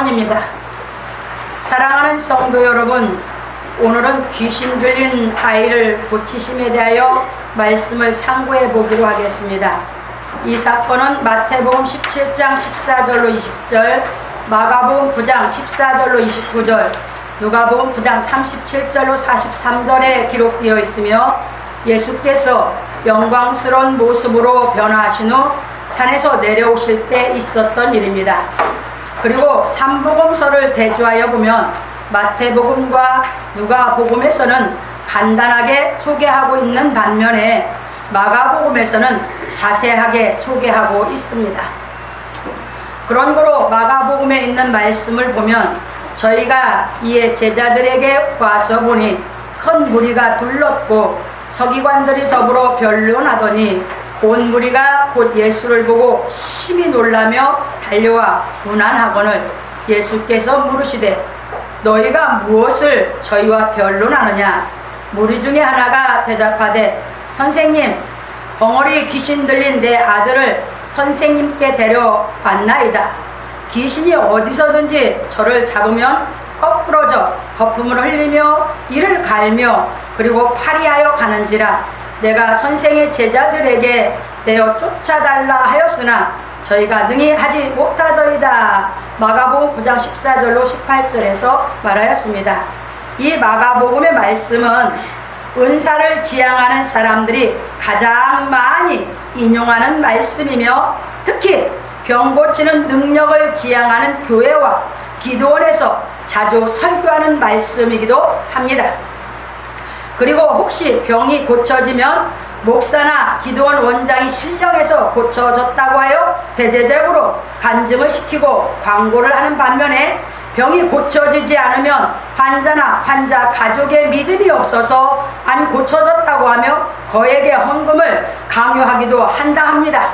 4번입니다. 사랑하는 성도 여러분, 오늘은 귀신 들린 아이를 고치심에 대하여 말씀을 상고해 보기로 하겠습니다. 이 사건은 마태복음 17장 14절로 20절, 마가복음 9장 14절로 29절, 누가복음 9장 37절로 43절에 기록되어 있으며, 예수께서 영광스러운 모습으로 변화하신 후 산에서 내려오실 때 있었던 일입니다. 그리고 삼복음서를 대조하여 보면 마태복음과 누가복음에서는 간단하게 소개하고 있는 반면에 마가복음에서는 자세하게 소개하고 있습니다. 그런 거로 마가복음에 있는 말씀을 보면 저희가 이에 제자들에게 와서 보니 큰 무리가 둘렀고 서기관들이 더불어 변론하더니 온 무리가 곧 예수를 보고 심히 놀라며 달려와 문안하거늘 예수께서 물으시되 너희가 무엇을 저희와 변론하느냐? 무리 중에 하나가 대답하되 선생님, 벙어리 귀신 들린 내 아들을 선생님께 데려왔나이다. 귀신이 어디서든지 저를 잡으면 꺾부러져 거품을 흘리며 이를 갈며 그리고 파리하여 가는지라. 내가 선생의 제자들에게 내어 쫓아달라 하였으나 저희가 능히 하지 못하더이다. 마가복음 9장 14절로 18절에서 말하였습니다. 이 마가복음의 말씀은 은사를 지향하는 사람들이 가장 많이 인용하는 말씀이며, 특히 병 고치는 능력을 지향하는 교회와 기도원에서 자주 설교하는 말씀이기도 합니다. 그리고 혹시 병이 고쳐지면 목사나 기도원 원장이 신령해서 고쳐졌다고 하여 대대적으로 간증을 시키고 광고를 하는 반면에, 병이 고쳐지지 않으면 환자나 환자 가족의 믿음이 없어서 안 고쳐졌다고 하며 거액의 헌금을 강요하기도 한다 합니다.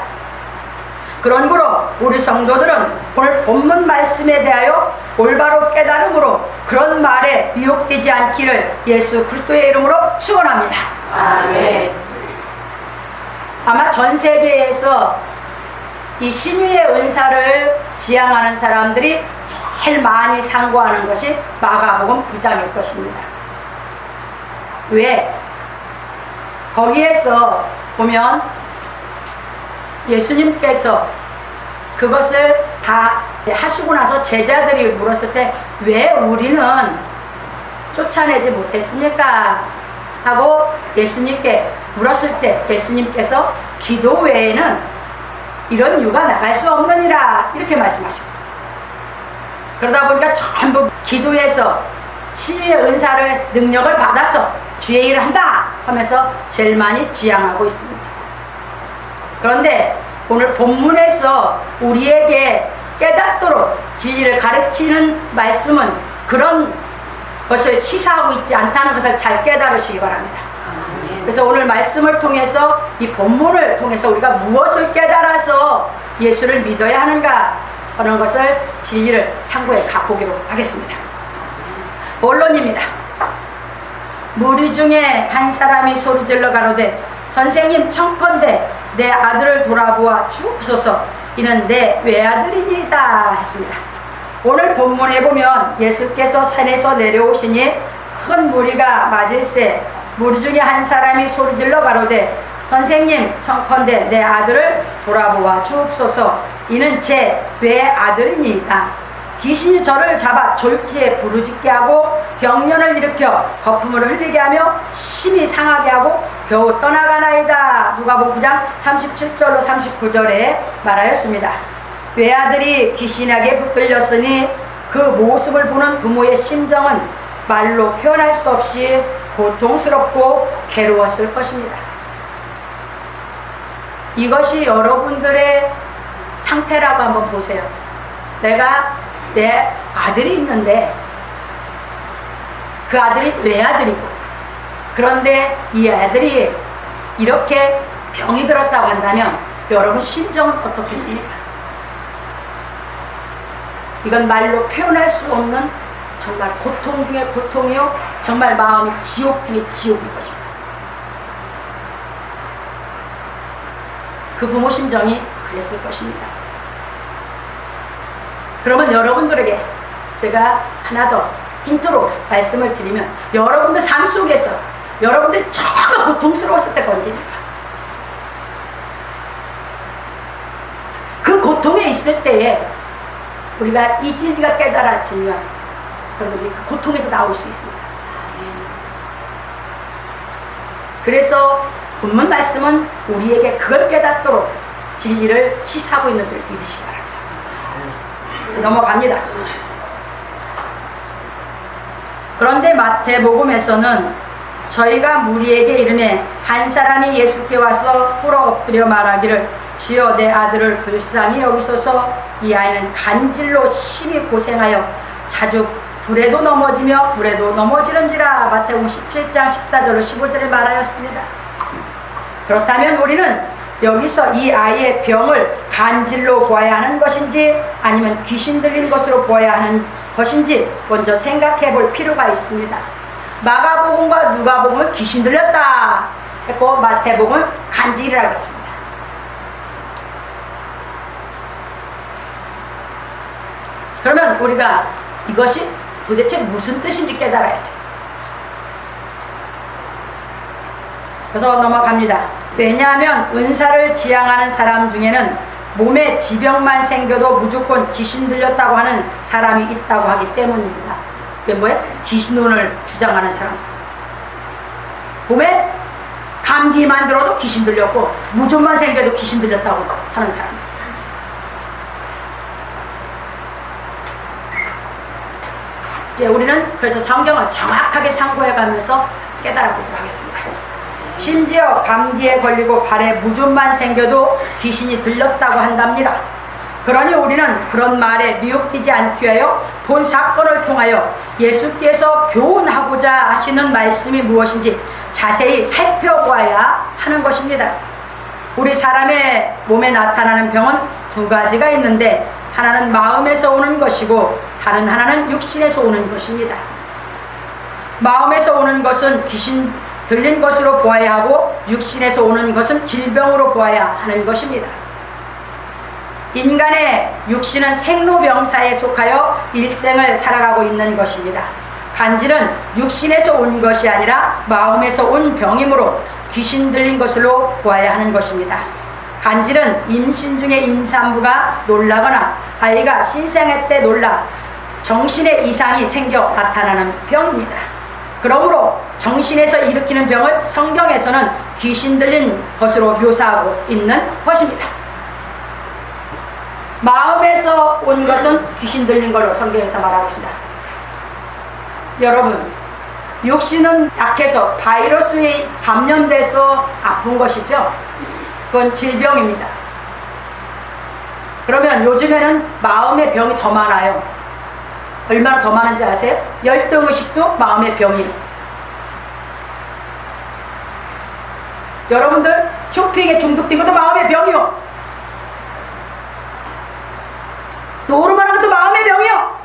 그런 거로 우리 성도들은 오늘 본문 말씀에 대하여 올바로 깨달음으로 그런 말에 미혹되지 않기를 예수 그리스도의 이름으로 축원합니다. 아멘. 아마 전 세계에서 이 신유의 은사를 지향하는 사람들이 제일 많이 상고하는 것이 마가복음 9장일 것입니다. 왜? 거기에서 보면 예수님께서 그것을 다 하시고 나서 제자들이 물었을 때 왜 우리는 쫓아내지 못했습니까? 하고 예수님께 물었을 때 예수님께서 기도 외에는 이런 유가 나갈 수 없느니라 이렇게 말씀하십니다. 그러다 보니까 전부 기도해서 신유의 은사를 능력을 받아서 주의 일을 한다 하면서 제일 많이 지향하고 있습니다. 그런데 오늘 본문에서 우리에게 깨닫도록 진리를 가르치는 말씀은 그런 것을 시사하고 있지 않다는 것을 잘 깨달으시기 바랍니다. 그래서 오늘 말씀을 통해서 이 본문을 통해서 우리가 무엇을 깨달아서 예수를 믿어야 하는가 하는 것을 진리를 상고해 가보기로 하겠습니다. 본론입니다. 무리 중에 한 사람이 소리질러 가로되 선생님 청컨대 내 아들을 돌아보아 주옵소서. 이는 내 외아들이니이다 했습니다. 오늘 본문에 보면 예수께서 산에서 내려오시니 큰 무리가 맞을세 무리 중에 한 사람이 소리질러 가로되 선생님 청컨대 내 아들을 돌아보아 주옵소서. 이는 제 외아들이니이다. 귀신이 저를 잡아 졸지에 부르짖게 하고 병련을 일으켜 거품을 흘리게 하며 심히 상하게 하고 겨우 떠나가나이다. 누가복음 9장 37절로 39절에 말하였습니다. 외아들이 귀신에게 붙들렸으니 그 모습을 보는 부모의 심정은 말로 표현할 수 없이 고통스럽고 괴로웠을 것입니다. 이것이 여러분들의 상태라고 한번 보세요. 내가 내 아들이 있는데 그 아들이 외아들이고, 그런데 이 아들이 이렇게 병이 들었다고 한다면 여러분 심정은 어떻겠습니까? 이건 말로 표현할 수 없는 정말 고통 중에 고통이요, 정말 마음이 지옥 중에 지옥일 것입니다. 그 부모 심정이 그랬을 것입니다. 그러면 여러분들에게 제가 하나 더 힌트로 말씀을 드리면, 여러분들 삶 속에서 여러분들이 정말 고통스러웠을 때가 언제입니까? 그 고통에 있을 때에 우리가 이 진리가 깨달아지면 여러분들이 그 고통에서 나올 수 있습니다. 그래서 본문 말씀은 우리에게 그걸 깨닫도록 진리를 시사하고 있는 줄 믿으시기 바랍니다. 넘어갑니다. 그런데 마태복음에서는 저희가 무리에게 이르매 한 사람이 예수께 와서 꿇어 엎드려 말하기를 주여 내 아들을 불쌍히 여기소서. 이 아이는 간질로 심히 고생하여 자주 불에도 넘어지며 물에도 넘어지는지라. 마태복음 17장 14절로 15절에 말하였습니다. 그렇다면 우리는 여기서 이 아이의 병을 간질로 보아야 하는 것인지 아니면 귀신 들린 것으로 보아야 하는 것인지 먼저 생각해 볼 필요가 있습니다. 마가복음과 누가복음은 귀신 들렸다 했고 마태복음은 간질이라고 했습니다. 그러면 우리가 이것이 도대체 무슨 뜻인지 깨달아야죠. 그래서 넘어갑니다. 왜냐하면 은사를 지향하는 사람 중에는 몸에 지병만 생겨도 무조건 귀신 들렸다고 하는 사람이 있다고 하기 때문입니다. 그게 뭐예요? 귀신론을 주장하는 사람들. 몸에 감기만 들어도 귀신 들렸고 무좀만 생겨도 귀신 들렸다고 하는 사람들. 이제 우리는 그래서 성경을 정확하게 상고해가면서 깨달아보도록 하겠습니다. 심지어 감기에 걸리고 발에 무좀만 생겨도 귀신이 들렸다고 한답니다. 그러니 우리는 그런 말에 미혹되지 않기 위하여 본 사건을 통하여 예수께서 교훈하고자 하시는 말씀이 무엇인지 자세히 살펴보아야 하는 것입니다. 우리 사람의 몸에 나타나는 병은 두 가지가 있는데 하나는 마음에서 오는 것이고 다른 하나는 육신에서 오는 것입니다. 마음에서 오는 것은 귀신 들린 것으로 보아야 하고 육신에서 오는 것은 질병으로 보아야 하는 것입니다. 인간의 육신은 생로병사에 속하여 일생을 살아가고 있는 것입니다. 간질은 육신에서 온 것이 아니라 마음에서 온 병이므로 귀신 들린 것으로 보아야 하는 것입니다. 간질은 임신 중에 임산부가 놀라거나 아이가 신생아 때 놀라 정신의 이상이 생겨 나타나는 병입니다. 그러므로 정신에서 일으키는 병을 성경에서는 귀신 들린 것으로 묘사하고 있는 것입니다. 마음에서 온 것은 귀신 들린 걸로 성경에서 말하고 있습니다. 여러분, 육신은 약해서 바이러스에 감염돼서 아픈 것이죠. 그건 질병입니다. 그러면 요즘에는 마음의 병이 더 많아요. 얼마나 더 많은지 아세요? 열등의식도 마음의 병이에요. 여러분들 쇼핑에 중독된 것도 마음의 병이요. 노름하는 것도 마음의 병이요.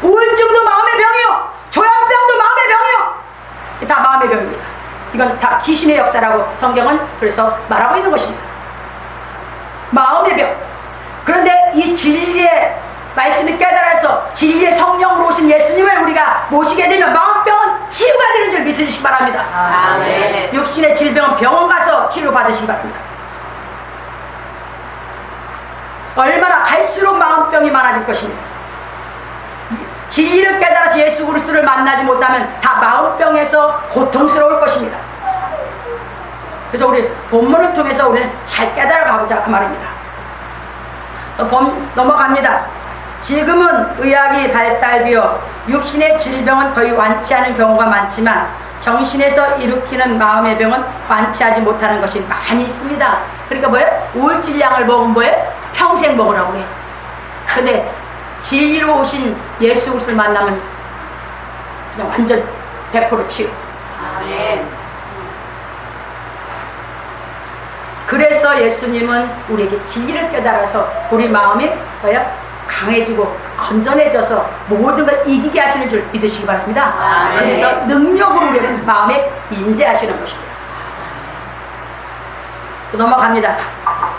우울증도 마음의 병이요. 조현병도 마음의 병이요. 다 마음의 병입니다. 이건 다 귀신의 역사라고 성경은 그래서 말하고 있는 것입니다. 마음의 병. 그런데 이 진리의 말씀이 깨달아서 진리의 성령으로 오신 예수님을 우리가 모시게 되면 마음병은 치유가 되는 줄 믿으시기 바랍니다. 아멘. 육신의 질병은 병원 가서 치료받으시기 바랍니다. 얼마나 갈수록 마음병이 많아질 것입니다. 진리를 깨달아서 예수 그리스도를 만나지 못하면 다 마음병에서 고통스러울 것입니다. 그래서 우리 본문을 통해서 우리는 잘 깨달아 가보자 그 말입니다. 넘어갑니다. 지금은 의학이 발달되어 육신의 질병은 거의 완치하는 경우가 많지만 정신에서 일으키는 마음의 병은 완치하지 못하는 것이 많이 있습니다. 그러니까 뭐예요? 우울질약을 먹으면 뭐예요? 평생 먹으라고 해요. 근데 진리로 오신 예수 그리스도를 만나면 그냥 완전 100% 치유. 아멘. 그래서 예수님은 우리에게 진리를 깨달아서 우리 마음이 뭐예요? 강해지고 건전해져서 모든 걸 이기게 하시는 줄 믿으시기 바랍니다. 아멘. 그래서 능력으로 우리 마음에 임재하시는 것입니다. 넘어갑니다.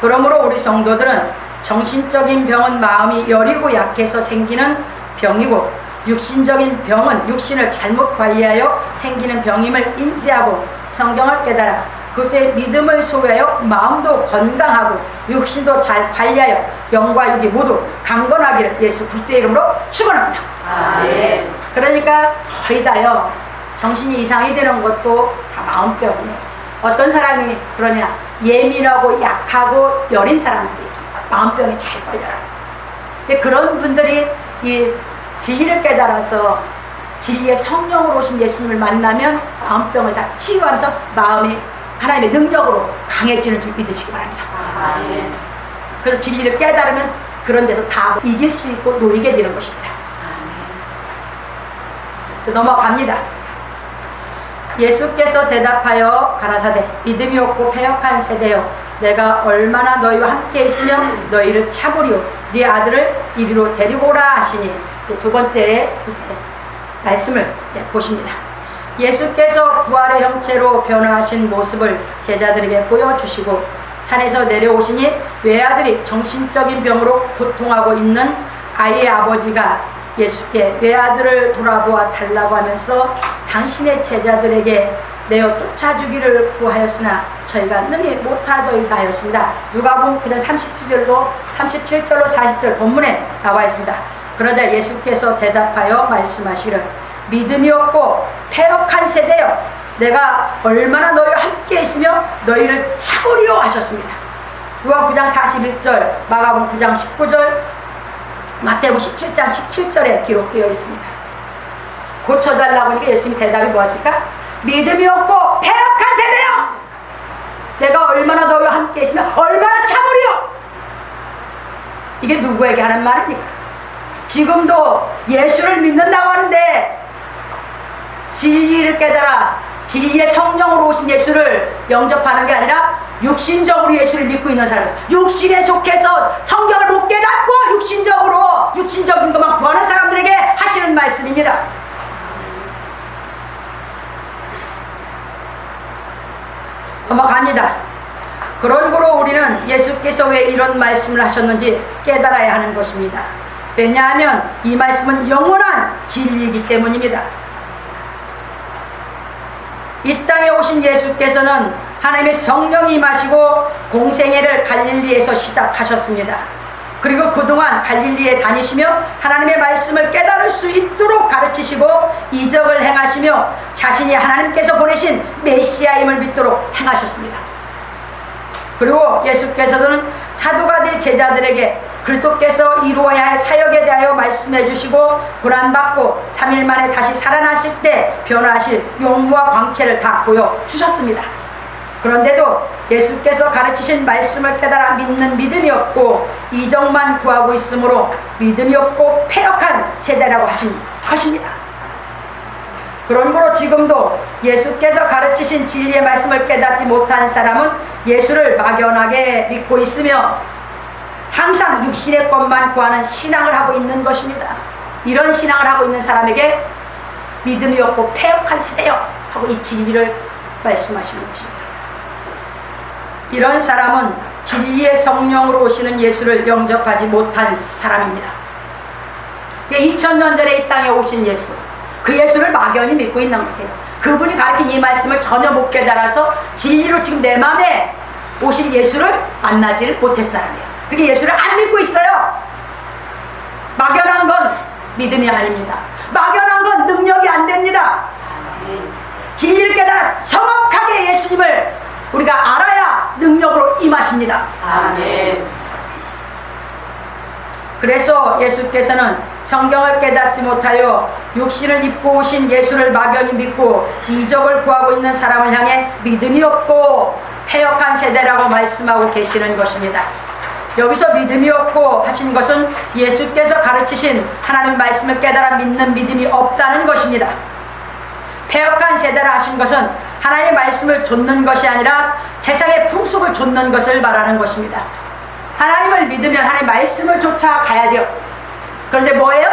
그러므로 우리 성도들은 정신적인 병은 마음이 여리고 약해서 생기는 병이고 육신적인 병은 육신을 잘못 관리하여 생기는 병임을 인지하고 성경을 깨달아 그때 믿음을 소유하여 마음도 건강하고 육신도 잘 관리하여 영과 육이 모두 강건하기를 예수 그리스도의 이름으로 축원합니다. 아멘. 그러니까 거의 다요 정신이 이상이 되는 것도 다 마음병이에요. 어떤 사람이 그러냐, 예민하고 약하고 여린 사람들이 마음병이 잘 걸려요. 근데 그런 분들이 이 진리를 깨달아서 진리의 성령으로 오신 예수님을 만나면 마음병을 다 치유하면서 마음이 하나님의 능력으로 강해지는 줄 믿으시기 바랍니다. 아멘. 그래서 진리를 깨달으면 그런 데서 다 이길 수 있고 놓이게 되는 것입니다. 넘어갑니다. 예수께서 대답하여 가라사대 믿음이 없고 패역한 세대여 내가 얼마나 너희와 함께 있으면 너희를 참으리요 네 아들을 이리로 데리고 오라 하시니 두 번째 말씀을 보십니다. 예수께서 부활의 형체로 변화하신 모습을 제자들에게 보여주시고 산에서 내려오시니 외아들이 정신적인 병으로 고통하고 있는 아이의 아버지가 예수께 외아들을 돌아보아 달라고 하면서 당신의 제자들에게 내어 쫓아주기를 구하였으나 저희가 능히 못하더이다 하였습니다. 누가복음 9장 37절로 40절 본문에 나와 있습니다. 그러자 예수께서 대답하여 말씀하시기를 믿음이 없고 패역한 세대여 내가 얼마나 너희와 함께 있으며 너희를 참으리요 하셨습니다. 누가복음 9장 41절, 마가복음 9장 19절, 마태복음 17장 17절에 기록되어 있습니다. 고쳐달라고 하니까 예수님이 대답이 무엇입니까? 믿음이 없고 패역한 세대여 내가 얼마나 너희와 함께 있으면 얼마나 참으리요. 이게 누구에게 하는 말입니까? 지금도 예수를 믿는다고 하는데 진리를 깨달아 진리의 성령으로 오신 예수를 영접하는 게 아니라 육신적으로 예수를 믿고 있는 사람, 육신에 속해서 성경을 못 깨닫고 육신적인 것만 구하는 사람들에게 하시는 말씀입니다. 넘어갑니다. 그런 거로 우리는 예수께서 왜 이런 말씀을 하셨는지 깨달아야 하는 것입니다. 왜냐하면 이 말씀은 영원한 진리이기 때문입니다. 이 땅에 오신 예수께서는 하나님의 성령이 임하시고 공생애를 갈릴리에서 시작하셨습니다. 그리고 그동안 갈릴리에 다니시며 하나님의 말씀을 깨달을 수 있도록 가르치시고 이적을 행하시며 자신이 하나님께서 보내신 메시아임을 믿도록 행하셨습니다. 그리고 예수께서는 사도가 될 제자들에게 그리스도께서 이루어야 할 사역에 대하여 말씀해 주시고 고난받고 3일 만에 다시 살아나실 때 변화하실 용모와 광채를 다 보여주셨습니다. 그런데도 예수께서 가르치신 말씀을 깨달아 믿는 믿음이 없고 이적만 구하고 있으므로 믿음이 없고 패역한 세대라고 하신 것입니다. 그런 거로 지금도 예수께서 가르치신 진리의 말씀을 깨닫지 못한 사람은 예수를 막연하게 믿고 있으며 항상 육신의 것만 구하는 신앙을 하고 있는 것입니다. 이런 신앙을 하고 있는 사람에게 믿음이 없고 패역한 세대여 하고 이 진리를 말씀하시는 것입니다. 이런 사람은 진리의 성령으로 오시는 예수를 영접하지 못한 사람입니다. 2000년 전에 이 땅에 오신 예수, 그 예수를 막연히 믿고 있는 것이에요. 그분이 가르친 이 말씀을 전혀 못 깨달아서 진리로 지금 내 마음에 오신 예수를 만나지를 못할 사람이에요. 그렇게 예수를 안 믿고 있어요. 막연한 건 믿음이 아닙니다. 막연한 건 능력이 안 됩니다. 진리를 깨달아 정확하게 예수님을 우리가 알아야 능력으로 임하십니다. 아멘. 그래서 예수께서는 성경을 깨닫지 못하여 육신을 입고 오신 예수를 막연히 믿고 이적을 구하고 있는 사람을 향해 믿음이 없고 패역한 세대라고 말씀하고 계시는 것입니다. 여기서 믿음이 없고 하신 것은 예수께서 가르치신 하나님 말씀을 깨달아 믿는 믿음이 없다는 것입니다. 패역한 세대라 하신 것은 하나님의 말씀을 좇는 것이 아니라 세상의 풍속을 좇는 것을 말하는 것입니다. 하나님을 믿으면 하나님의 말씀을 쫓아가야 돼요. 그런데 뭐예요?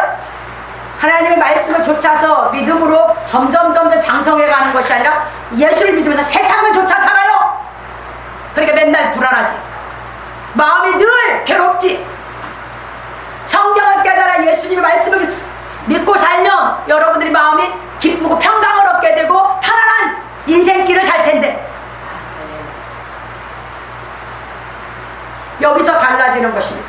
하나님의 말씀을 쫓아서 믿음으로 점점 장성해가는 것이 아니라 예수를 믿으면서 세상을 쫓아 살아요. 그러니까 맨날 불안하지. 마음이 늘 괴롭지. 성경을 깨달아 예수님의 말씀을 믿고 살면 여러분들이 마음이 기쁘고 평강을 얻게 되고 편안한 인생길을 살 텐데 여기서 갈라지는 것입니다.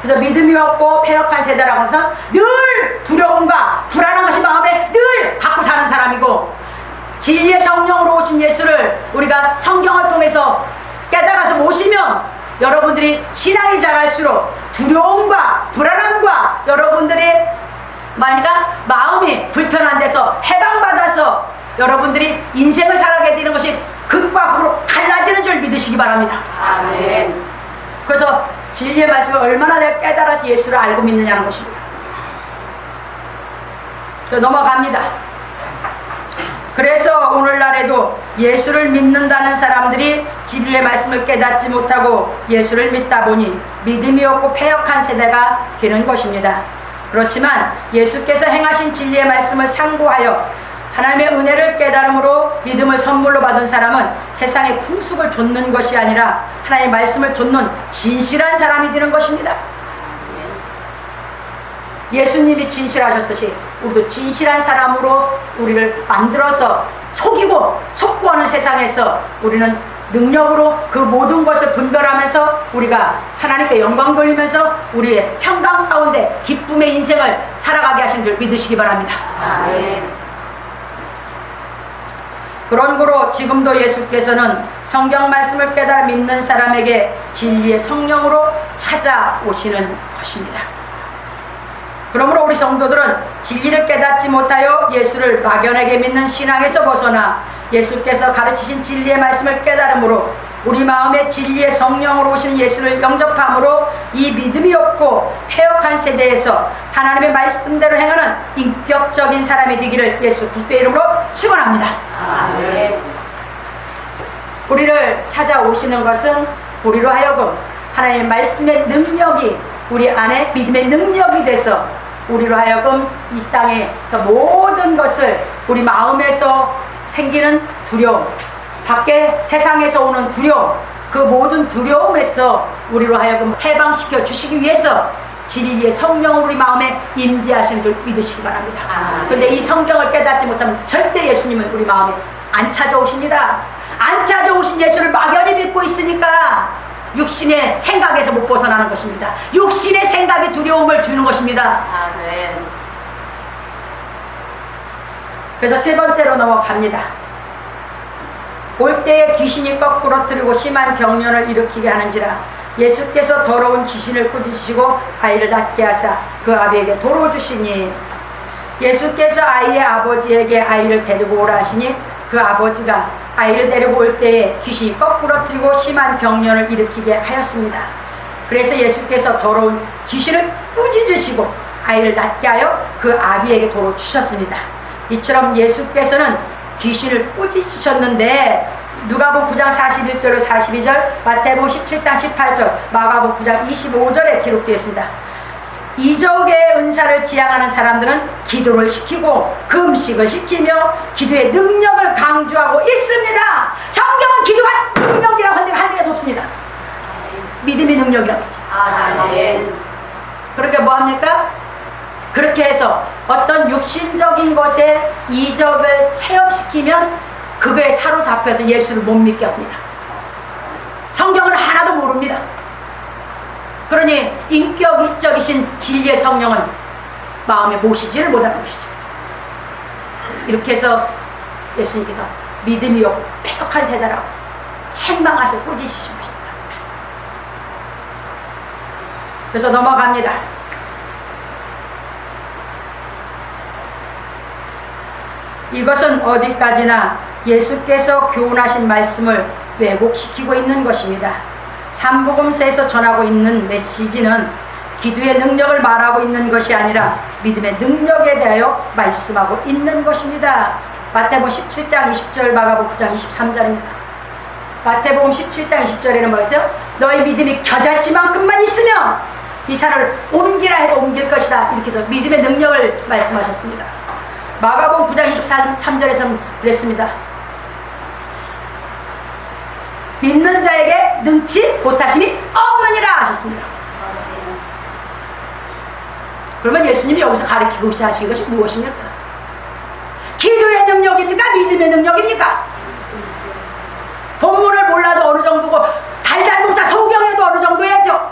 그래서 믿음이 없고 패역한 세대라고 해서 늘 두려움과 불안한 것이 마음에 늘 갖고 사는 사람이고, 진리의 성령으로 오신 예수를 우리가 성경을 통해서 깨달아서 모시면 여러분들이 신앙이 자랄수록 두려움과 불안함과 여러분들이 마음이 불편한 데서 해방받아서 여러분들이 인생을 살아가게 되는 것이 극과 극으로 갈라지는 줄 믿으시기 바랍니다. 아멘. 그래서 진리의 말씀을 얼마나 내가 깨달아서 예수를 알고 믿느냐는 것입니다. 넘어갑니다. 그래서 오늘날에도 예수를 믿는다는 사람들이 진리의 말씀을 깨닫지 못하고 예수를 믿다 보니 믿음이 없고 패역한 세대가 되는 것입니다. 그렇지만 예수께서 행하신 진리의 말씀을 상고하여 하나님의 은혜를 깨달음으로 믿음을 선물로 받은 사람은 세상의 풍습을 좇는 것이 아니라 하나님의 말씀을 좇는 진실한 사람이 되는 것입니다. 예수님이 진실하셨듯이 우리도 진실한 사람으로 우리를 만들어서 속이고 속고하는 세상에서 우리는 능력으로 그 모든 것을 분별하면서 우리가 하나님께 영광 돌리면서 우리의 평강 가운데 기쁨의 인생을 살아가게 하신 줄 믿으시기 바랍니다. 아멘. 그런 거로 지금도 예수께서는 성경 말씀을 깨달아 믿는 사람에게 진리의 성령으로 찾아오시는 것입니다. 그러므로 우리 성도들은 진리를 깨닫지 못하여 예수를 막연하게 믿는 신앙에서 벗어나 예수께서 가르치신 진리의 말씀을 깨달음으로 우리 마음에 진리의 성령으로 오신 예수를 영접함으로 이 믿음이 없고 패역한 세대에서 하나님의 말씀대로 행하는 인격적인 사람이 되기를 예수 그리스도의 이름으로 축원합니다. 아멘. 우리를 찾아오시는 것은 우리로 하여금 하나님의 말씀의 능력이 우리 안에 믿음의 능력이 돼서 우리로 하여금 이 땅에서 모든 것을 우리 마음에서 생기는 두려움, 밖에 세상에서 오는 두려움, 그 모든 두려움에서 우리로 하여금 해방시켜 주시기 위해서 진리의 성령을 우리 마음에 임재하시는 줄 믿으시기 바랍니다. 그런데 이 성경을 깨닫지 못하면 절대 예수님은 우리 마음에 안 찾아오십니다. 안 찾아오신 예수를 막연히 믿고 있으니까 육신의 생각에서 못 벗어나는 것입니다. 육신의 생각이 두려움을 주는 것입니다. 아멘. 그래서 세 번째로 넘어갑니다. 올 때에 귀신이 거꾸러뜨리고 심한 경련을 일으키게 하는지라 예수께서 더러운 귀신을 꾸짖으시고 아이를 낫게 하사 그 아비에게 도로 주시니, 예수께서 아이의 아버지에게 아이를 데리고 오라 하시니 그 아버지가 아이를 데리고 올 때에 귀신이 거꾸러뜨리고 심한 경련을 일으키게 하였습니다. 그래서 예수께서 더러운 귀신을 꾸짖으시고 아이를 낫게 하여 그 아비에게 도로 주셨습니다. 이처럼 예수께서는 귀신을 꾸짖으셨는데 누가복음 9장 41절로 42절, 마태복음 17장 18절, 마가복음 9장 25절에 기록되어 있습니다. 이적의 은사를 지향하는 사람들은 기도를 시키고 금식을 시키며 기도의 능력을 강조하고 있습니다. 성경은 기도가 능력이라고 한 개도 없습니다. 믿음이 능력이라고 했죠. 아멘. 그렇게 뭐합니까? 그렇게 해서 어떤 육신적인 것에 이적을 체험시키면 그거에 사로잡혀서 예수를 못 믿게 합니다. 성경을 하나도 모릅니다. 그러니 인격적이신 진리의 성령은 마음에 모시지를 못하는 것이죠. 이렇게 해서 예수님께서 믿음이 없고 패역한 세대라고 책망하셔서 꾸짖으신 것입니다. 그래서 넘어갑니다. 이것은 어디까지나 예수께서 교훈하신 말씀을 왜곡시키고 있는 것입니다. 삼복음서에서 전하고 있는 메시지는 기도의 능력을 말하고 있는 것이 아니라 믿음의 능력에 대하여 말씀하고 있는 것입니다. 마태복음 17장 20절, 마가복음 9장 23절입니다. 마태복음 17장 20절에는 뭐였어요? 너희 믿음이 겨자씨만큼만 있으면 이 산을 옮기라 해도 옮길 것이다. 이렇게 해서 믿음의 능력을 말씀하셨습니다. 마가복음 9장 23절에서는 그랬습니다. 믿는 자에게 능치 못하심이 없느니라 하셨습니다. 그러면 예수님이 여기서 가르치고 하신 것이 무엇입니까? 기도의 능력입니까? 믿음의 능력입니까? 본문을 몰라도 어느 정도고 달달 묵다 소경에도 어느 정도 해야죠.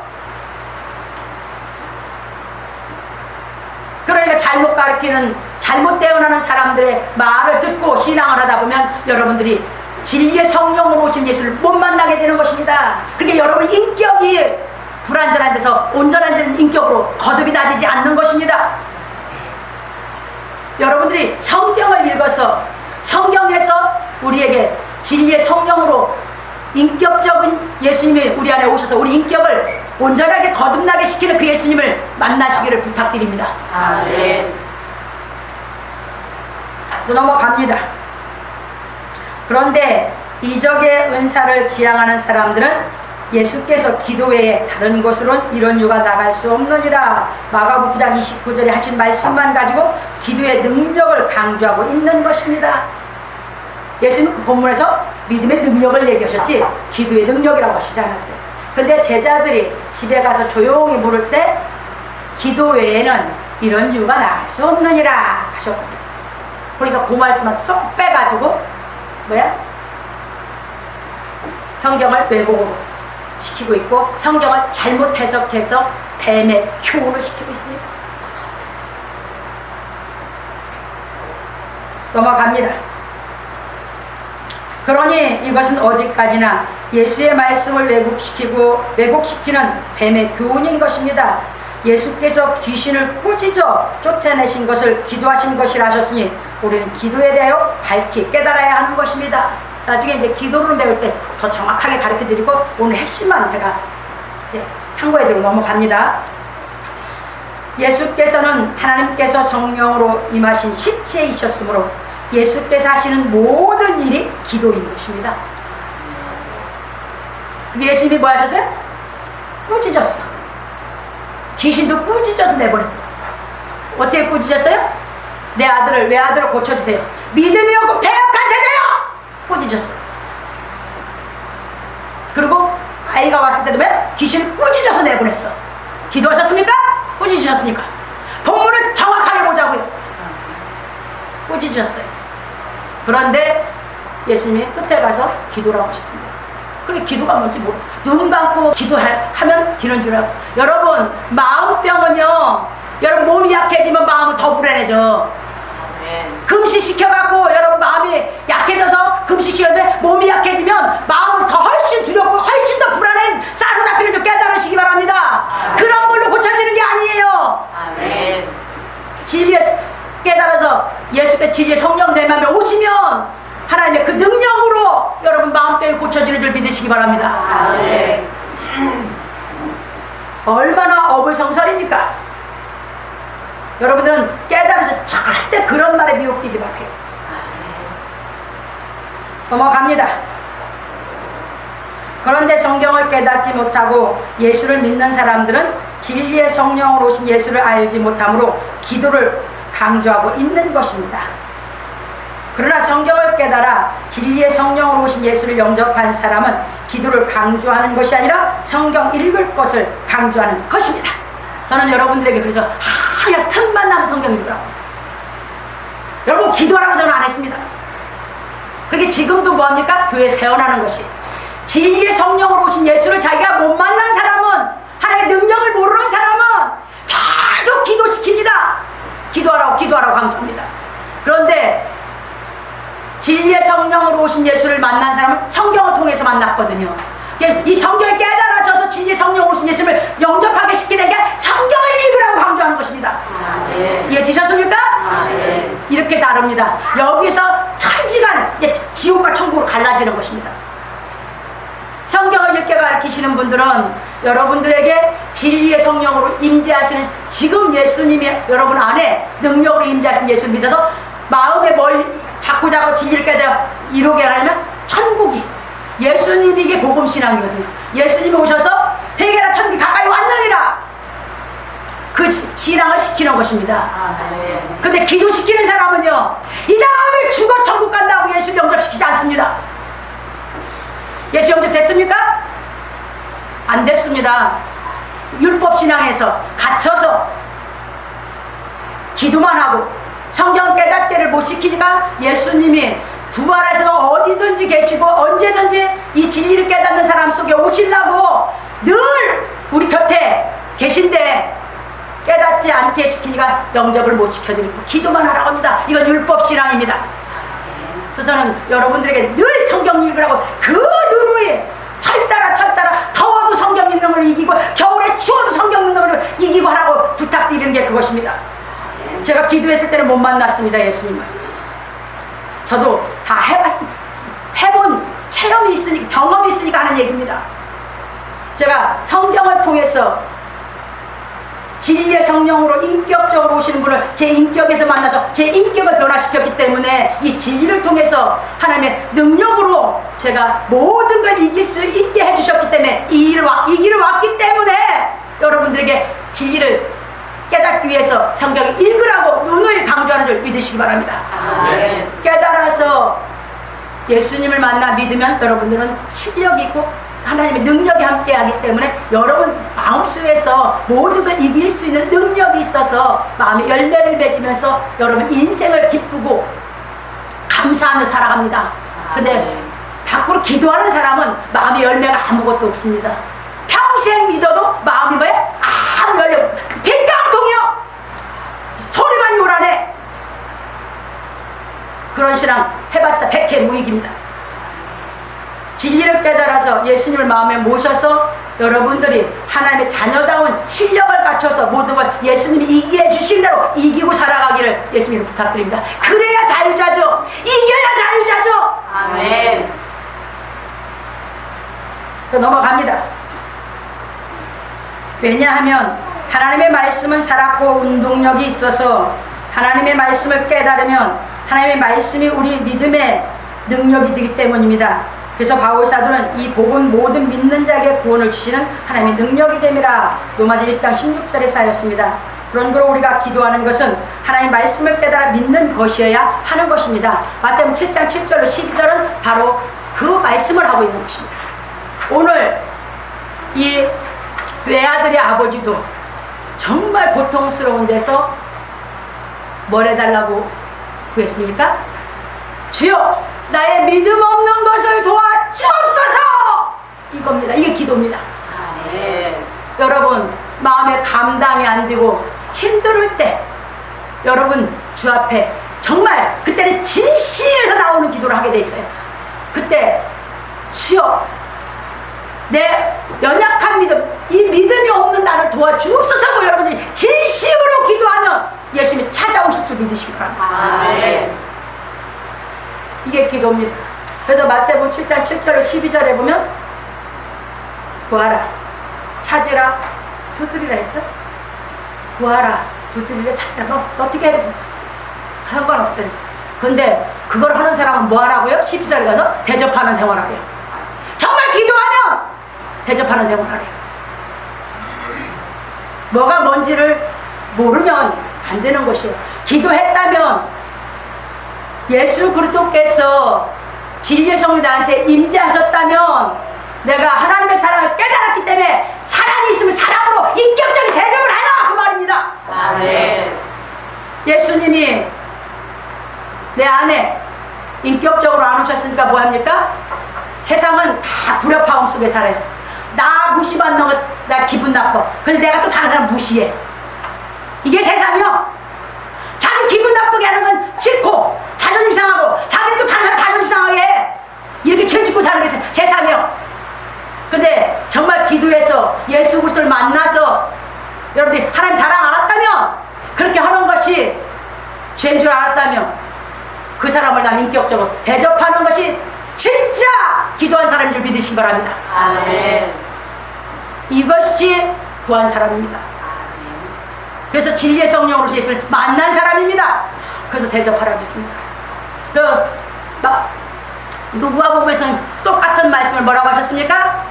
그러니까 잘못 가르치는 잘못 대언하는 사람들의 말을 듣고 신앙을 하다 보면 여러분들이 진리의 성령으로 오신 예수를 못 만나게 되는 것입니다. 그러니까 여러분 인격이 불완전한 데서 온전한 인격으로 거듭이 나지지 않는 것입니다. 여러분들이 성경을 읽어서 성경에서 우리에게 진리의 성령으로 인격적인 예수님이 우리 안에 오셔서 우리 인격을 온전하게 거듭나게 시키는 그 예수님을 만나시기를 부탁드립니다. 아멘. 또 넘어갑니다. 그런데 이적의 은사를 지향하는 사람들은 예수께서 기도 외에 다른 곳으론 이런 유가 나갈 수 없느니라. 마가복음 9장 29절에 하신 말씀만 가지고 기도의 능력을 강조하고 있는 것입니다. 예수님은 그 본문에서 믿음의 능력을 얘기하셨지 기도의 능력이라고 하시지 않았어요. 근데 제자들이 집에 가서 조용히 물을 때 기도 외에는 이런 유가 나갈 수 없느니라 하셨거든요. 그러니까 그 말씀만 쏙 빼가지고 성경을 왜곡으로 시키고 있고 성경을 잘못 해석해서 뱀의 교훈을 시키고 있습니다. 넘어갑니다. 그러니 이것은 어디까지나 예수의 말씀을 왜곡시키는 뱀의 교훈인 것입니다. 예수께서 귀신을 꾸짖어 쫓아내신 것을 기도하신 것이라 하셨으니 우리는 기도에 대하여 밝히 깨달아야 하는 것입니다. 나중에 이제 기도를 배울 때 더 정확하게 가르쳐 드리고 오늘 핵심만 제가 이제 참고해드리고 넘어갑니다. 예수께서는 하나님께서 성령으로 임하신 실체이셨으므로 예수께서 하시는 모든 일이 기도인 것입니다. 근데 예수님이 뭐 하셨어요? 꾸짖었어. 귀신도 꾸짖어서 내보냈고 어떻게 꾸짖었어요? 내 아들을 고쳐주세요. 믿음이 없고 배역한 세대요! 꾸짖었어요. 그리고 아이가 왔을 때도 귀신을 꾸짖어서 내보냈어. 기도하셨습니까? 꾸짖으셨습니까? 본문을 정확하게 보자고요. 꾸짖으셨어요. 그런데 예수님이 끝에 가서 기도라고 하셨습니다. 그게 기도가 뭔지 모르. 눈 감고 기도하면 되는 줄 알고. 여러분 마음병은요. 여러분 몸이 약해지면 마음은 더 불안해져. 금식 시켜갖고 여러분 마음이 약해져서 금식 시켰는데 몸이 약해지면 마음은 더 훨씬 두렵고 훨씬 더 불안해 싸로잡히는 줄 깨달으시기 바랍니다. 그런 걸로 고쳐지는 게 아니에요. 아멘. 진리에 깨달아서 예수께서 진리의 성령 되면 오시면 하나님의 그 능력으로 여러분 마음병이 고쳐지는 줄 믿으시기 바랍니다. 아멘. 얼마나 어불성설입니까? 여러분들은 깨달아서 절대 그런 말에 미혹되지 마세요. 넘어갑니다. 그런데 성경을 깨닫지 못하고 예수를 믿는 사람들은 진리의 성령으로 오신 예수를 알지 못하므로 기도를 강조하고 있는 것입니다. 그러나 성경을 깨달아 진리의 성령으로 오신 예수를 영접한 사람은 기도를 강조하는 것이 아니라 성경 읽을 것을 강조하는 것입니다. 저는 여러분들에게 그래서 하얀 틈만 나면 성경 읽으라고 합니다. 여러분 기도하라고 저는 안 했습니다. 그렇게 지금도 뭐합니까? 교회에 태어나는 것이 진리의 성령으로 오신 예수를 자기가 못 만난 사람은 하나님의 능력을 모르는 사람은 계속 기도시킵니다. 기도하라고 강조합니다. 그런데 진리의 성령으로 오신 예수를 만난 사람은 성경을 통해서 만났거든요. 이 성경이 깨달아져서 진리의 성령으로 오신 예수를 영접하게 시키는 게 성경을 읽으라고 강조하는 것입니다. 이해되셨습니까? 이렇게 다릅니다. 여기서 천지간 지옥과 천국으로 갈라지는 것입니다. 성경을 읽게 가르치시는 분들은 여러분들에게 진리의 성령으로 임재하시는 지금 예수님이 여러분 안에 능력으로 임재하시는 예수를 믿어서 마음에 뭘 자꾸 진리를 깨달아 이루게 하려면 천국이 예수님이 이게 복음신앙이거든요. 예수님이 오셔서 회개라 천국이 가까이 왔느니라 그 신앙을 시키는 것입니다. 근데 기도시키는 사람은요 이 다음에 죽어 천국 간다고 예수를 영접시키지 않습니다. 예수 영접됐습니까? 안 됐습니다. 율법신앙에서 갇혀서 기도만 하고 성경 깨닫기를 못 시키니까 예수님이 부활해서 어디든지 계시고 언제든지 이 진리를 깨닫는 사람 속에 오시려고 늘 우리 곁에 계신데 깨닫지 않게 시키니까 영접을 못 시켜드리고 기도만 하라고 합니다. 이건 율법신앙입니다. 그래서 저는 여러분들에게 늘 성경 읽으라고 그 누누이 철따라 더워도 성경 읽는 걸 이기고 겨울에 추워도 성경 읽는 걸 이기고 하라고 부탁드리는 게 그것입니다. 제가 기도했을 때는 못 만났습니다. 예수님을. 저도 다 해본 체험이 있으니까 경험이 있으니까 하는 얘기입니다. 제가 성경을 통해서 진리의 성령으로 인격적으로 오시는 분을 제 인격에서 만나서 제 인격을 변화시켰기 때문에 이 진리를 통해서 하나님의 능력으로 제가 모든 걸 이길 수 있게 해주셨기 때문에 이 길을 왔기 때문에 여러분들에게 진리를 깨닫기 위해서 성경을 읽으라고 누누이 강조하는 줄 믿으시기 바랍니다. 아멘. 깨달아서 예수님을 만나 믿으면 여러분들은 실력이 있고 하나님의 능력이 함께하기 때문에 여러분 마음속에서 모든 걸 이길 수 있는 능력이 있어서 마음의 열매를 맺으면서 여러분 인생을 기쁘고 감사하며 살아갑니다. 근데 밖으로 기도하는 사람은 마음의 열매가 아무것도 없습니다. 평생 믿어도 마음이 뭐야? 아무 열매 없고 빈 깡통이요. 소리만 요란해. 그런 신앙 해봤자 백해무익입니다. 진리를 깨달아서 예수님을 마음에 모셔서 여러분들이 하나님의 자녀다운 실력을 갖춰서 모든 걸 예수님이 이기게 해주신 대로 이기고 살아가기를 예수님을 부탁드립니다. 그래야 자유자죠. 이겨야 자유자죠. 아멘. 넘어갑니다. 왜냐하면 하나님의 말씀은 살았고 운동력이 있어서 하나님의 말씀을 깨달으면 하나님의 말씀이 우리 믿음의 능력이 되기 때문입니다. 그래서 바울 사도는 이 복은 모든 믿는 자에게 구원을 주시는 하나님의 능력이 됨이라 로마서 1장 16절에 쌓였습니다. 그러므로 우리가 기도하는 것은 하나님의 말씀을 깨달아 믿는 것이어야 하는 것입니다. 마태복음 7장 7절로 12절은 바로 그 말씀을 하고 있는 것입니다. 오늘 이 외아들의 아버지도 정말 고통스러운 데서 뭘 해달라고 구했습니까? 주여 나의 믿음 없는 것을 도와주옵소서. 이겁니다. 이게 기도입니다. 아멘. 여러분 마음에 감당이 안 되고 힘들 때 여러분 주 앞에 정말 그때는 진심에서 나오는 기도를 하게 돼 있어요. 그때 주여 내 연약한 믿음, 이 믿음이 없는 나를 도와주옵소서. 여러분들이 진심으로 기도하면 예수님이 찾아오실 줄 믿으시기 바랍니다. 아멘. 이게 기도입니다. 그래서 마태복음 7장 7절로 12절에 보면 구하라, 찾으라, 두드리라 했죠? 구하라, 두드리라, 찾으라. 너 어떻게 해야 돼? 상관없어요. 근데 그걸 하는 사람은 뭐 하라고요? 12절에 가서 대접하는 생활하래요. 정말 기도하면 대접하는 생활하래요. 뭐가 뭔지를 모르면 안 되는 것이에요. 기도했다면 예수 그리스도께서 진리의 성령이 나한테 임재하셨다면 내가 하나님의 사랑을 깨달았기 때문에 사랑이 있으면 사랑으로 인격적인 대접을 해라 그 말입니다. 아멘. 예수님이 내 안에 인격적으로 안 오셨으니까 뭐 합니까? 세상은 다 불협화음 속에 살아요. 나 무시받는 것, 나 기분 나빠. 근데 내가 또 다른 사람 무시해. 이게 세상이요. 자기 기분 나쁘게 하는 건 싫고 자존심 상하고 자기는 또 다른 사람 자존심 상하게 해. 이렇게 죄 짓고 사는 게 세상이요. 근데 정말 기도해서 예수 그리스도를 만나서 여러분들이 하나님 사랑 알았다면 그렇게 하는 것이 죄인 줄 알았다면 그 사람을 난 인격적으로 대접하는 것이 진짜 기도한 사람인 줄 믿으시기 바랍니다. 아멘. 이것이 구한 사람입니다. 그래서 진리의 성령으로 예수를 만난 사람입니다. 그래서 대접하라고 했습니다. 누구와복음에서는 똑같은 말씀을 뭐라고 하셨습니까?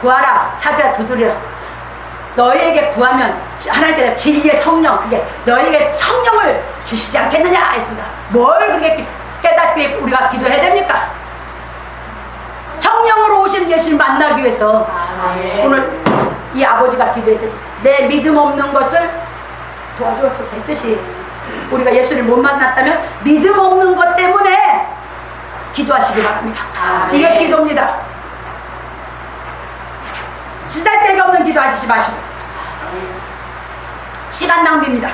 구하라, 찾으라, 두드리라. 너희에게 구하면 하나님께서 진리의 성령, 그게 너희에게 성령을 주시지 않겠느냐 했습니다. 뭘 그렇게 깨닫기 위해 우리가 기도해야 됩니까? 성령으로 오시는 예수님 만나기 위해서. 아멘. 오늘 이 아버지가 기도했듯이 내 믿음 없는 것을 도와주옵소서 했듯이 우리가 예수를 못 만났다면 믿음 없는 것 때문에 기도하시기 바랍니다. 이게 기도입니다. 쓰잘데기 없는 기도 하시지 마시고 시간 낭비입니다.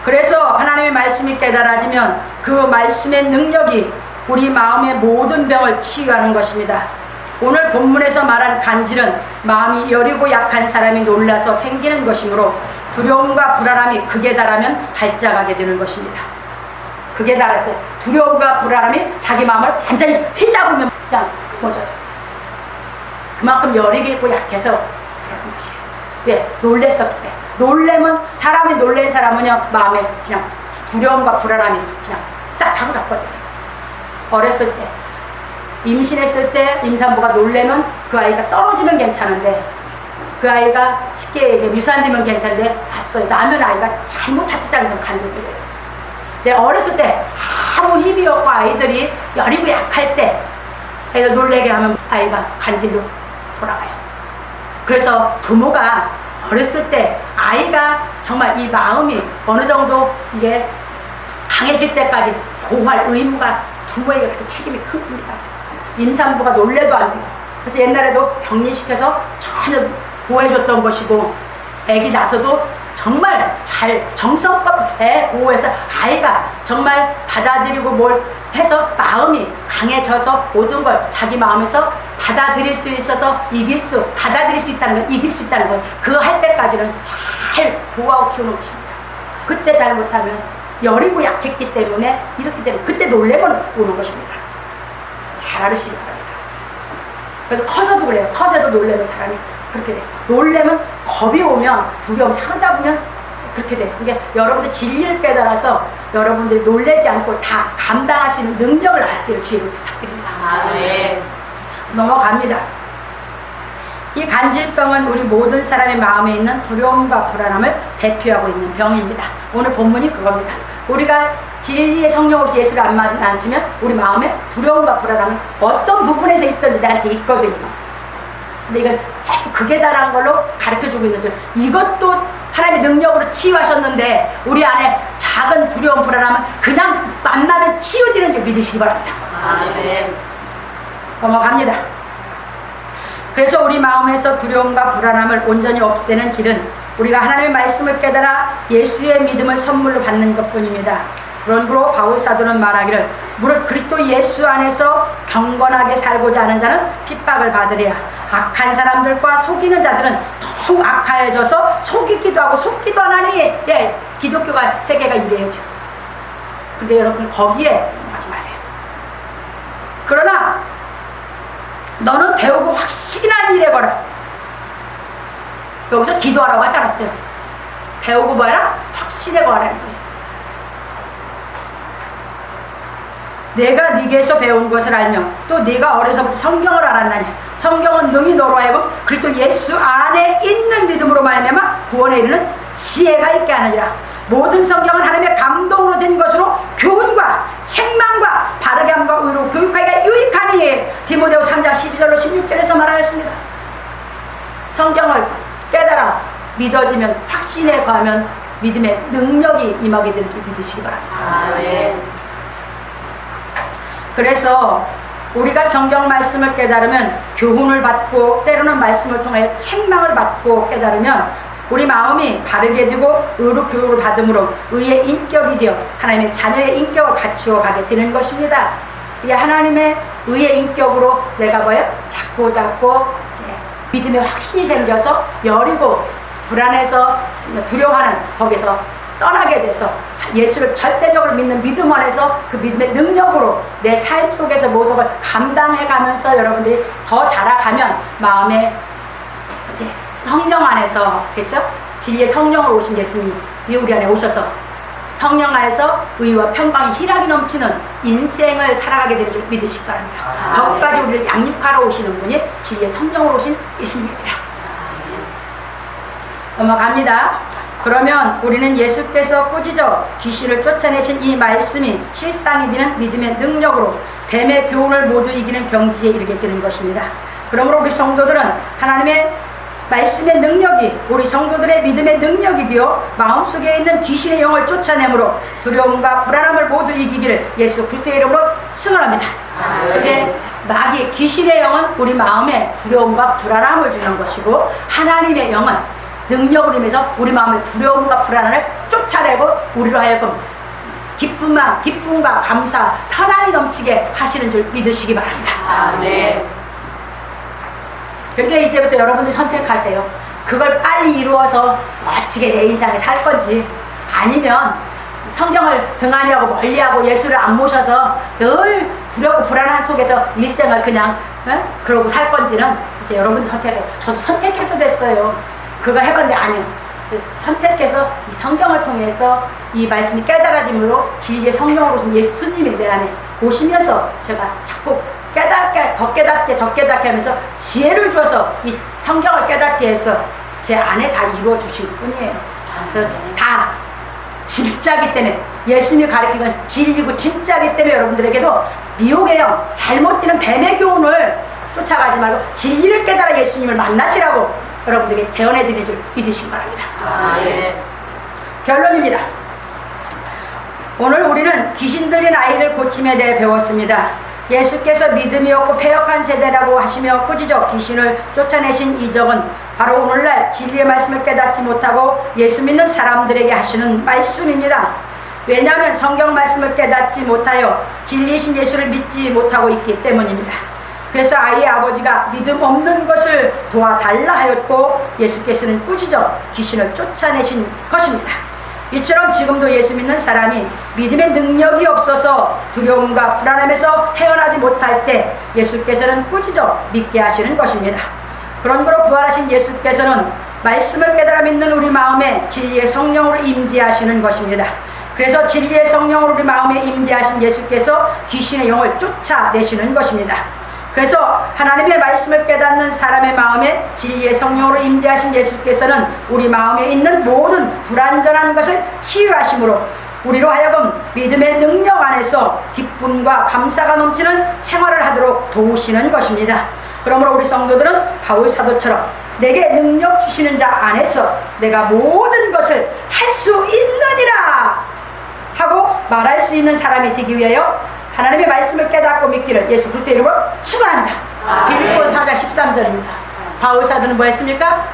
그래서 하나님의 말씀이 깨달아지면 그 말씀의 능력이 우리 마음의 모든 병을 치유하는 것입니다. 오늘 본문에서 말한 간질은 마음이 여리고 약한 사람이 놀라서 생기는 것이므로 두려움과 불안함이 극에 달하면 발작하게 되는 것입니다. 극에 달할 때 두려움과 불안함이 자기 마음을 완전히 휘잡으면 그냥 멎어요. 그만큼 여리고 약해서 그런 것이에요. 왜? 놀랬어. 그래. 놀래면 사람이 놀란 사람은요 마음에 그냥 두려움과 불안함이 그냥 싹 사로잡거든요. 어렸을 때 임신했을 때 임산부가 놀래면 그 아이가 떨어지면 괜찮은데 그 아이가 쉽게 얘기해 유산되면 괜찮은데 났어요. 나면 아이가 잘못 자칫하면 간질 걸려요. 근데 어렸을 때 아무 힘이 없고 아이들이 여리고 약할 때 애들 놀래게 하면 아이가 간질로 돌아가요. 그래서 부모가 어렸을 때 아이가 정말 이 마음이 어느 정도 이게 강해질 때까지 보호할 의무가 부모에게 그렇게 책임이 큰 겁니다. 그래서 임산부가 놀래도 안 돼요. 그래서 옛날에도 격리시켜서 전혀 보호해줬던 것이고 애기 나서도 정말 잘 정성껏 애 보호해서 아이가 정말 받아들이고 뭘 해서 마음이 강해져서 모든 걸 자기 마음에서 받아들일 수 있어서 받아들일 수 있다는 걸 이길 수 있다는 걸 그거 할 때까지는 잘 보호하고 키우는 것입니다. 그때 잘못하면 여리고 약했기 때문에 이렇게 되면 그때 놀래면 오는 것입니다. 잘 알으시기 바랍니다. 그래서 커서도 그래요. 커서도 놀래면 사람이 그렇게 돼요. 놀래면 겁이 오면 두려움 사로잡으면 그렇게 돼요. 그러니까 여러분들 진리를 깨달아서 여러분들이 놀래지 않고 다 감당할 수 있는 능력을 얻기를 주의를 부탁드립니다. 넘어갑니다. 이 간질병은 우리 모든 사람의 마음에 있는 두려움과 불안함을 대표하고 있는 병입니다. 오늘 본문이 그겁니다. 우리가 진리의 성령으로 예수를 안 만나시면 우리 마음에 두려움과 불안함은 어떤 부분에서 있든지 나한테 있거든요. 근데 이건 참 극에 달한 걸로 가르쳐주고 있는 줄 이것도 하나님의 능력으로 치유하셨는데 우리 안에 작은 두려움 불안함은 그냥 만나면 치유되는 줄 믿으시기 바랍니다. 넘어갑니다. 그래서 우리 마음에서 두려움과 불안함을 온전히 없애는 길은 우리가 하나님의 말씀을 깨달아 예수의 믿음을 선물로 받는 것뿐입니다. 그러므로 바울 사도는 말하기를 무릇 그리스도 예수 안에서 경건하게 살고자 하는 자는 핍박을 받으랴. 악한 사람들과 속이는 자들은 더욱 악하여져서 속이기도 하고 속기도 하나니 예, 기독교가 세계가 이래요 지금. 근데 여러분 거기에 가지 마세요. 그러나 너는 배우고 확신한 일에 걸어. 여기서 기도하라고 하지 않았어요. 배우고 뭐하라? 확신에 거하라는 거예요. 내가 네게서 배운 것을 알며 또 네가 어려서부터 성경을 알았나니 성경은 능히 너로 하여금 그리스도 예수 안에 있는 믿음으로 말미암아 구원에 이르는 지혜가 있게 하느니라. 모든 성경은 하나님의 감동으로 된 것으로 교훈과 책망과 바르게 함과 의로 교육하기가 유익하니 디모데후 3장 12절로 16절에서 말하였습니다. 성경을 깨달아 믿어지면 확신에 거하면 믿음의 능력이 임하게 되는 줄 믿으시기 바랍니다. 그래서 우리가 성경 말씀을 깨달으면 교훈을 받고 때로는 말씀을 통하여 책망을 받고 깨달으면 우리 마음이 바르게 되고 의로 교육을 받음으로 의의 인격이 되어 하나님의 자녀의 인격을 갖추어 가게 되는 것입니다. 이게 하나님의 의의 인격으로 내가 뭐예요? 자꾸 이제 믿음의 확신이 생겨서 여리고 불안해서 두려워하는 거기서 떠나게 돼서 예수를 절대적으로 믿는 믿음 안에서 그 믿음의 능력으로 내 삶 속에서 모든 걸 감당해가면서 여러분들이 더 자라가면 마음에 이제 성령 안에서 그렇죠? 진리의 성령으로 오신 예수님이 우리 안에 오셔서 성령 안에서 의와 평강이 희락이 넘치는 인생을 살아가게 되는 줄 믿으시기 바랍니다. 거기까지 우리를 양육하러 오시는 분이 진리의 성령으로 오신 예수님입니다. 넘어갑니다. 그러면 우리는 예수께서 꾸짖어 귀신을 쫓아내신 이 말씀이 실상이 되는 믿음의 능력으로 뱀의 교훈을 모두 이기는 경지에 이르게 되는 것입니다. 그러므로 우리 성도들은 하나님의 말씀의 능력이 우리 성도들의 믿음의 능력이 되어 마음속에 있는 귀신의 영을 쫓아내므로 두려움과 불안함을 모두 이기기를 예수 그리스도의 이름으로 축원합니다. 그게 마귀 귀신의 영은 우리 마음에 두려움과 불안함을 주는 것이고, 하나님의 영은 능력을 임해서 우리 마음의 두려움과 불안을 쫓아내고 우리로 하여금 기쁨과 감사, 편안이 넘치게 하시는 줄 믿으시기 바랍니다. 아멘. 그러니까 이제부터 여러분들이 선택하세요. 그걸 빨리 이루어서 멋지게 내 인생에 살 건지, 아니면 성경을 등한히하고 멀리하고 예수를 안 모셔서 늘 두렵고 불안한 속에서 일생을 그냥 그러고 살 건지는 이제 여러분들이 선택해요. 저도 선택해서 됐어요. 그걸 해봤는데 아니요. 그래서 선택해서 이 성경을 통해서 이 말씀이 깨달아짐으로 진리의 성령으로 예수님이 내 안에 오시면서 제가 자꾸 더 깨닫게 하면서 지혜를 주어서 이 성경을 깨닫게 해서 제 안에 다 이루어 주실 뿐이에요. 그래서 다 진짜기 때문에, 예수님이 가르치는 건 진리고 진짜기 때문에 여러분들에게도 미혹의 영, 잘못 뛰는 뱀의 교훈을 쫓아가지 말고 진리를 깨달아 예수님을 만나시라고 여러분들에게 대언해 드리는 줄 믿으시기 바랍니다. 아멘. 결론입니다. 오늘 우리는 귀신 들린 아이를 고침에 대해 배웠습니다. 예수께서 믿음이 없고 패역한 세대라고 하시며 꾸짖어 귀신을 쫓아내신 이적은 바로 오늘날 진리의 말씀을 깨닫지 못하고 예수 믿는 사람들에게 하시는 말씀입니다. 왜냐하면 성경 말씀을 깨닫지 못하여 진리이신 예수를 믿지 못하고 있기 때문입니다. 그래서 아이의 아버지가 믿음 없는 것을 도와달라 하였고, 예수께서는 꾸짖어 귀신을 쫓아내신 것입니다. 이처럼 지금도 예수 믿는 사람이 믿음의 능력이 없어서 두려움과 불안함에서 헤어나지 못할 때 예수께서는 꾸짖어 믿게 하시는 것입니다. 그러므로 부활하신 예수께서는 말씀을 깨달아 믿는 우리 마음에 진리의 성령으로 임재하시는 것입니다. 그래서 진리의 성령으로 우리 마음에 임재하신 예수께서 귀신의 영을 쫓아내시는 것입니다. 그래서 하나님의 말씀을 깨닫는 사람의 마음에 진리의 성령으로 임재하신 예수께서는 우리 마음에 있는 모든 불완전한 것을 치유하심으로 우리로 하여금 믿음의 능력 안에서 기쁨과 감사가 넘치는 생활을 하도록 도우시는 것입니다. 그러므로 우리 성도들은 바울 사도처럼 내게 능력 주시는 자 안에서 내가 모든 것을 할 수 있느니라 하고 말할 수 있는 사람이 되기 위하여 하나님의 말씀을 깨닫고 믿기를 예수 그리스도의 이름으로 축원합니다. 빌립보서 4장 13절입니다. 바울 사도는 뭐 했습니까?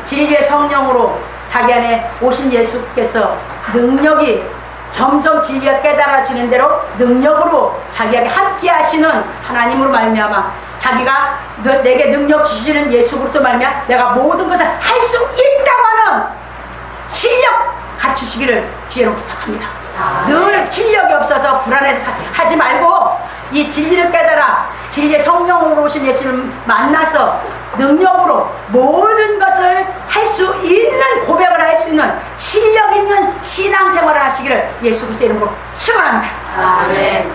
진리의 성령으로 자기 안에 오신 예수께서 능력이 점점 진리가 깨달아지는 대로 능력으로 자기에게 함께 하시는 하나님으로 말미암아 자기가 내게 능력 주시는 예수 그리스도 말미암아 내가 모든 것을 할 수 있다고 하는 실력 갖추시기를 주의로 부탁합니다. 늘 실력이 없어서 불안해서 하지 말고 이 진리를 깨달아 진리의 성령으로 오신 예수를 만나서 능력으로 모든 것을 할 수 있는 고백을 할 수 있는 실력 있는 신앙생활을 하시기를 예수 그리스도의 이름으로 축원합니다. 아멘.